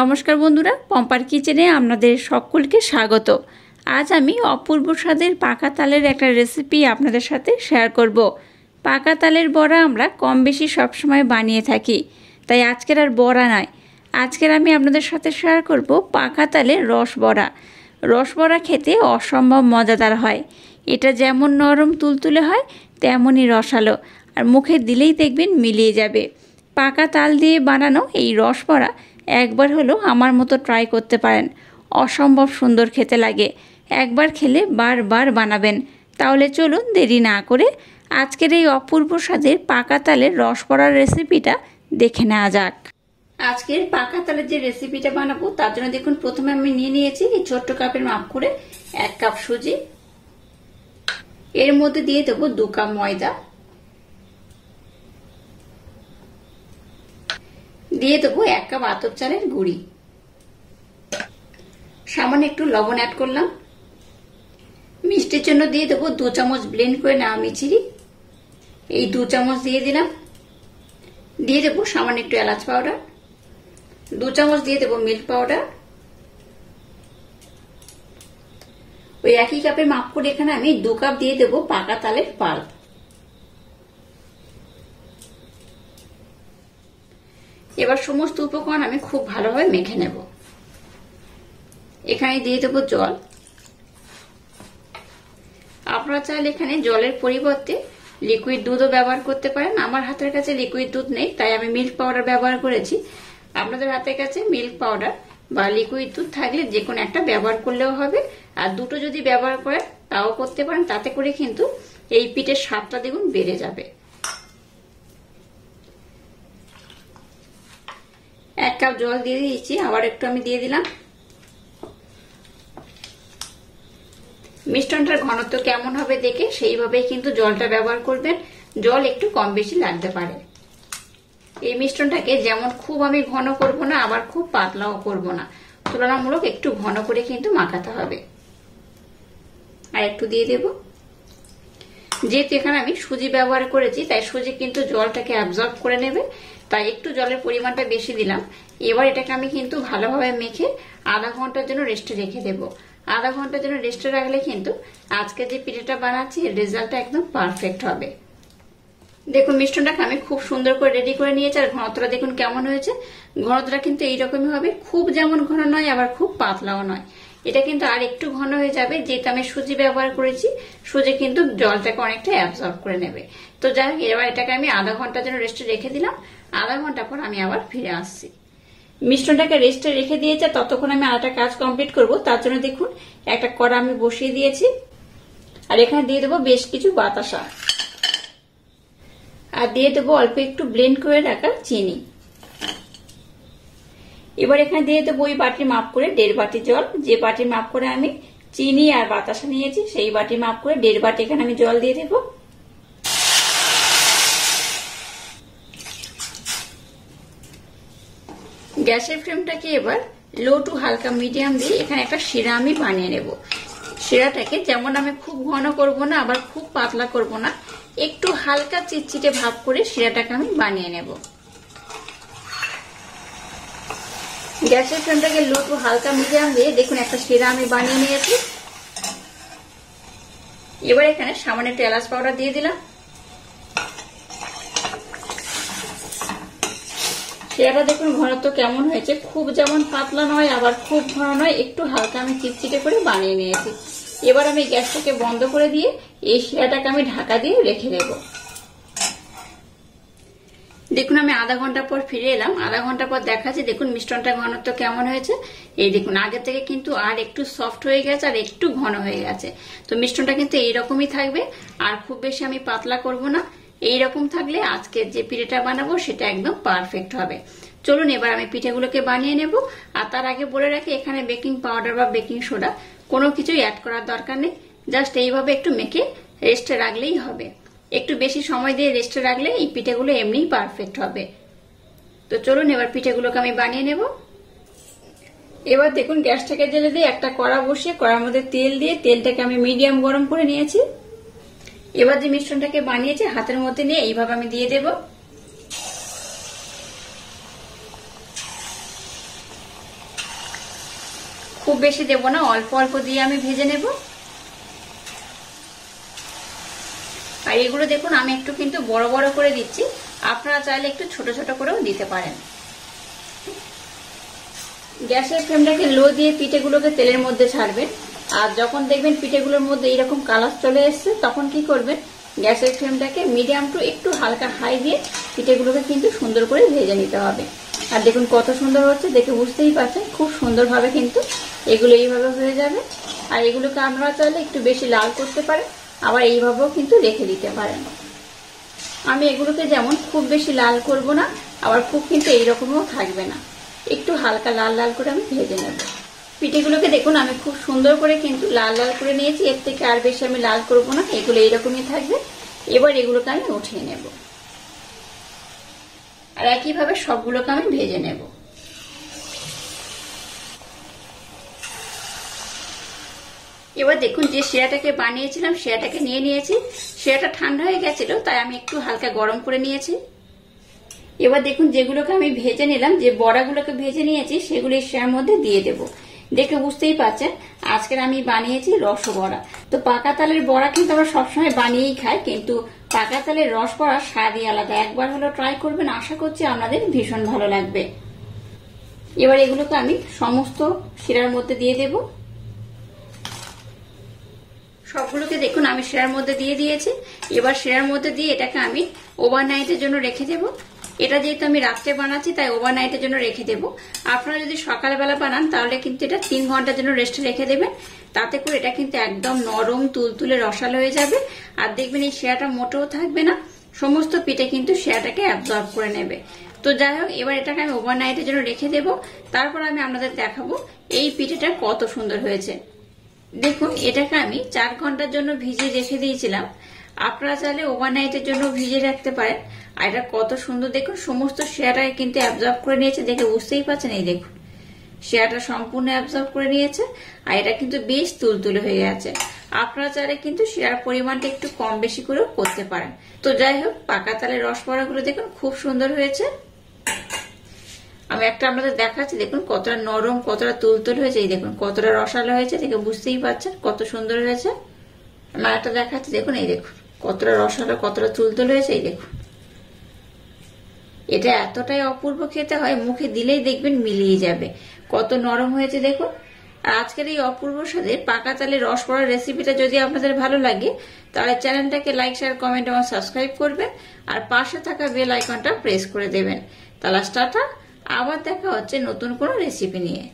নমস্কার বন্ধুরা, পম্পার কিচেনে আপনাদের সকলকে স্বাগত। আজ আমি অপূর্ব স্বাদের পাকা তালের একটা রেসিপি আপনাদের সাথে শেয়ার করব। পাকা তালের বড়া আমরা কম বেশি সবসময় বানিয়ে থাকি, তাই আজকের আর বড়া নয়, আজকের আমি আপনাদের সাথে শেয়ার করব পাকা তালের রসবড়া। রসবড়া খেতে অসম্ভব মজাদার হয়। এটা যেমন নরম তুলতুলে হয় তেমনই রসালো, আর মুখে দিলেই দেখবেন মিলিয়ে যাবে। পাকা তাল দিয়ে বানানো এই রসবড়া একবার হলো আমার মতো ট্রাই করতে পারেন। অসম্ভব সুন্দর খেতে লাগে। একবার খেলে বারবার বানাবেন। তাহলে চলুন দেরি না করে আজকের এই অপূর্ব স্বাদের পাকা তালের রসবড়ার রেসিপিটা দেখে নেওয়া যাক। আজকের পাকা তালের যে রেসিপিটা বানাবো তার জন্য দেখুন প্রথমে আমি নিয়ে নিয়েছি এই ছোট্ট কাপের মাপ করে 1 কাপ সুজি। এর মধ্যে দিয়ে দেবো 2 কাপ ময়দা, দিয়ে দেবো 1 কাপ আতপ চালের গুঁড়ি, সামান্য একটু লবণ অ্যাড করলাম। মিষ্টির জন্য দিয়ে দেবো 2 চামচ ব্লেন্ড করে নেওয়া মিচিরি, এই 2 চামচ দিয়ে দিলাম। দিয়ে দেবো সামান্য একটু এলাচ পাউডার, 2 চামচ দিয়ে দেবো মিল্ক পাউডার। ওই একই কাপের মাপ করে এখানে আমি 2 কাপ দিয়ে দেবো পাকা তালের পাল্প। এবার সমস্ত উপকরণ আমি খুব ভালোভাবে মেখে নেব। এখানে দিয়ে দেবো জল। আপনারা চাইলে এখানে জলের পরিবর্তে লিকুইড দুধও ব্যবহার করতে পারেন। আমার হাতের কাছে লিকুইড দুধ নেই, তাই আমি মিল্ক পাউডার ব্যবহার করেছি। আপনাদের হাতের কাছে মিল্ক পাউডার বা লিকুইড দুধ থাকলে যে কোনো একটা ব্যবহার করলেও হবে, আর দুটো যদি ব্যবহার করেন তাও করতে পারেন। তাতে করে কিন্তু এই পিঠের স্বাদটা দ্বিগুণ বেড়ে যাবে। 1 কাপ জল দিয়ে দিয়েছি, আবার একটু আমি দিয়ে দিলাম। মিশ্রণটার ঘনত্ব কেমন হবে দেখে সেইভাবেই কিন্তু জলটা ব্যবহার করবেন। জল একটু কম বেশি লাগতে পারে। এই মিশ্রণটাকে যেমন খুব আমি ঘন করব না, আবার খুব পাতলাও করব না, তুলনামূলক একটু ঘন করে কিন্তু মাখাতে হবে। আর একটু দিয়ে দেব। যেহেতু এখানে আমি সুজি ব্যবহার করেছি তাই সুজি কিন্তু জলটাকে অ্যাবজর্ব করে নেবে, তাই একটু জলের পরিমাণটা বেশি দিলাম। এবার এটাকে আমি কিন্তু ভালোভাবে মেখে আধা ঘন্টার জন্য রেস্টে রেখে দেবো। আধা ঘন্টার জন্য রেস্টে রাখলে কিন্তু আজকে যে পিঠেটা বানাচ্ছি এর রেজাল্টটা একদম পারফেক্ট হবে। দেখুন মিশ্রণটাকে আমি খুব সুন্দর করে রেডি করে নিয়েছি, আর ঘনত্বটা দেখুন কেমন হয়েছে। ঘনত্বটা কিন্তু এইরকমই হবে, খুব যেমন ঘন নয় আবার খুব পাতলাও নয়। এটা কিন্তু আর একটু ঘন হয়ে যাবে, যেহেতু আমি সুজি ব্যবহার করেছি। সুজি কিন্তু জলটাকে অনেকটা অ্যাবজর্ব করে নেবে। তো যাই হোক, এবার এটাকে আমি আধা ঘন্টার জন্য রেস্টে রেখে দিলাম। আধা ঘন্টা পর আমি আবার ফিরে আসছি। মিশ্রণটাকে রেস্টে রেখে দিয়েছে, ততক্ষণ আমি আরেকটা কাজ কমপ্লিট করব। তার জন্য দেখুন একটা কড়া আমি বসিয়ে দিয়েছি, আর এখানে দিয়ে দেবো বেশ কিছু বাতাসা, আর দিয়ে দেবো অল্প একটু ব্লেন্ড করে রাখা চিনি। এবার এখানে দিয়ে দেবো ওই বাটির মাপ করে 1.5 বাটি জল। যে বাটির মাপ করে আমি চিনি আর বাতাসা নিয়েছি সেই বাটির মাপ করে 1.5 বাটি এখানে আমি জল দিয়ে দেবো। গ্যাসের ফ্লেমটাকে এবার লো টু হালকা মিডিয়াম দিয়ে এখানে একটা শিরা আমি বানিয়ে নেব। শিরাটাকে যেমন আমি খুব ঘন করব না, আবার খুব পাতলা করব না, একটু হালকা চিটচিটে ভাব করে শিরাটাকে আমি বানিয়ে নেব। গ্যাসের ফ্লেমটাকে লো টু হালকা মিডিয়াম দিয়ে দেখুন একটা শিরা আমি বানিয়ে নিয়েছি। এবার এখানে সামান্য একটু এলাচ পাউডার দিয়ে দিলাম। শিরাটা দেখুন ঘনত্ব কেমন হয়েছে, খুব যেমন পাতলা নয় আবার খুব ঘন নয়, একটু হালকা আমি চিটচিটে করে বানিয়ে নিয়েছি। এবার আমি গ্যাসটাকে বন্ধ করে দিয়ে এই শিরাটাকে আমি ঢাকা দিয়ে রেখে দেব। দেখুন আমি আধা ঘন্টা পর ফিরে এলাম। আধা ঘন্টা পর দেখাচ্ছি দেখুন মিশ্রণটা ঘনত্ব কেমন হয়েছে। এই দেখুন আগের থেকে কিন্তু আর একটু সফট হয়ে গেছে আর একটু ঘন হয়ে গেছে। তো মিশ্রণটা কিন্তু এইরকমই থাকবে, আর খুব বেশি আমি পাতলা করব না। এইরকম থাকলে আজকে যে পিঠেটা বানাবো সেটা একদম পারফেক্ট হবে। চলুন এবার আমি পিঠেগুলোকে বানিয়ে নেব। আর তার আগে বলে রাখি এখানে বেকিং পাউডার বা বেকিং সোডা কোনো কিছুই অ্যাড করার দরকার নেই। জাস্ট এইভাবে একটু মেখে রেস্টে রাখলেই হবে। একটু বেশি সময় দিয়ে রেস্টে রাখলে এই পিঠেগুলো এমনিই পারফেক্ট হবে। তো চলুন এবার পিঠেগুলোকে আমি বানিয়ে নেব। এবার দেখুন গ্যাসটাকে জ্বেলে দিয়ে একটা কড়া বসিয়ে কড়ার মধ্যে তেল দিয়ে তেলটাকে আমি মিডিয়াম গরম করে নিয়েছি। এবার যে মিশ্রণটাকে বানিয়েছি হাতের মধ্যে নিয়ে এইভাবে আমি দিয়ে দেব। খুব বেশি দেব না, অল্প অল্প দিয়ে আমি ভেজে নেব। আর এগুলো দেখুন আমি একটু কিন্তু বড় বড় করে দিচ্ছি, আপনারা চাইলে একটু ছোট ছোট করেও দিতে পারেন। গ্যাসের ফ্লেমটাকে লো দিয়ে পিঠেগুলোকে তেলের মধ্যে ছাড়বেন। আর যখন দেখবেন পিঠেগুলোর মধ্যে এইরকম কালার চলে এসছে, তখন কি করবেন, গ্যাসের ফ্লেমটাকে মিডিয়াম টু একটু হালকা হাই দিয়ে পিঠেগুলোকে কিন্তু সুন্দর করে ভেজে নিতে হবে। আর দেখুন কত সুন্দর হচ্ছে, দেখে বুঝতেই পারছেন খুব সুন্দরভাবে কিন্তু এগুলো এইভাবে হয়ে যাবে। আর এগুলোকে আপনারা চাইলে একটু বেশি লাল করতে পারেন, আবার এইভাবেও কিন্তু রেখে দিতে পারেন। আমি এগুলোকে যেমন খুব বেশি লাল করব না, আবার খুব কিন্তু এইরকমও থাকবে না, একটু হালকা লাল লাল করে আমি ভেজে নেব। পিঠেগুলোকে দেখুন আমি খুব সুন্দর করে কিন্তু লাল লাল করে নিয়েছি, এর থেকে আর বেশি আমি লাল করব না, এগুলো এইরকমই থাকবে। এবার এগুলোকে আমি উঠিয়ে নেব, আর একইভাবে সবগুলোকে আমি ভেজে নেব। এবার দেখুন যে শিরাটাকে বানিয়েছিলাম শিরাটাকে নিয়ে নিয়েছি, শিরাটা ঠান্ডা হয়ে গেছিল তাই আমি একটু হালকা গরম করে নিয়েছি। এবার দেখুন যেগুলোকে আমি ভেজে নিলাম, যে বড়াগুলোকে ভেজে নিয়েছি সেগুলো শিরার মধ্যে দিয়ে দেব। দেখে বুঝতেই পারছেন আজকের আমি বানিয়েছি রসবড়া। তো পাকা তালের বড়া কিন্তু আমরা সবসময় বানিয়েই খাই, কিন্তু পাকা তালের রস বড়ার স্বাদই আলাদা। একবার হলো ট্রাই করবেন, আশা করছি আপনাদের ভীষণ ভালো লাগবে। এবার এগুলোকে আমি সমস্ত শিরার মধ্যে দিয়ে দেব। সবগুলোকে দেখুন আমি শিরার মধ্যে দিয়ে দিয়েছি। এবার শিরার মধ্যে দিয়ে এটাকে আমি ওভারনাইটের জন্য রেখে দেব। এটা যেহেতু আমি রাত্রে বানাচ্ছি তাই ওভারনাইটের জন্য রেখে দেব। আপনারা যদি সকালবেলা বানান তাহলে কিন্তু এটা 3 ঘন্টার জন্য রেস্টে রেখে দেবেন। তাতে করে এটা কিন্তু একদম নরম তুলতুলে রসালো হয়ে যাবে। আর দেখবেন এই শিরাটা মোটেও থাকবে না, সমস্ত পিঠে কিন্তু শিরাটাকে অ্যাবজর্ব করে নেবে। তো যাই হোক, এবার এটাকে আমি ওভারনাইটের জন্য রেখে দেব। তারপর আমি আপনাদের দেখাবো এই পিঠেটা কত সুন্দর হয়েছে। দেখুন এটাকে আমি 4 ঘন্টার জন্য ভিজিয়ে রেখে দিয়েছিলাম, আপনারা চাইলে ওভারনাইটের জন্য ভিজিয়ে রাখতে পারেন। আর এটা কত সুন্দর দেখুন, সমস্ত শিরাটাকে কিন্তু অ্যাবজর্ব করে নিয়েছে, দেখে বুঝতেই পারছেন। এই দেখুন শিরাটা সম্পূর্ণ অ্যাবজর্ব করে নিয়েছে, আর এটা কিন্তু বেশ তুলতুলে হয়ে গেছে। আপনারা চাইলে কিন্তু শিরার পরিমাণটা একটু কম বেশি করেও করতে পারেন। তো যাই হোক, পাকা তালের রসবড়াগুলো দেখুন খুব সুন্দর হয়েছে। আমি একটা আপনাদের দেখাচ্ছি, দেখুন কতটা নরম কতটা তুলতুল হয়েছে, এই দেখুন কতটা রসালো হয়েছে, দেখে বুঝতেই পারছেন কত সুন্দর হয়েছে। আমি একটা দেখাচ্ছি, দেখুন এই দেখুন কতটা রসালো কতটা তুলতুল হয়েছে। এই দেখুন এটা এতটাই অপূর্ব খেতে হয়, মুখে দিলেই দেখবেন মিলিয়ে যাবে, কত নরম হয়েছে দেখুন। আর আজকের এই অপূর্ব স্বাদের পাকা তালের রসবড়ার রেসিপিটা যদি আপনাদের ভালো লাগে তাহলে চ্যানেলটাকে লাইক শেয়ার কমেন্ট এবং সাবস্ক্রাইব করবেন, আর পাশে থাকা বেল আইকনটা প্রেস করে দেবেন। তাহলে টাটা, আবার দেখা হচ্ছে নতুন কোনো রেসিপি নিয়ে।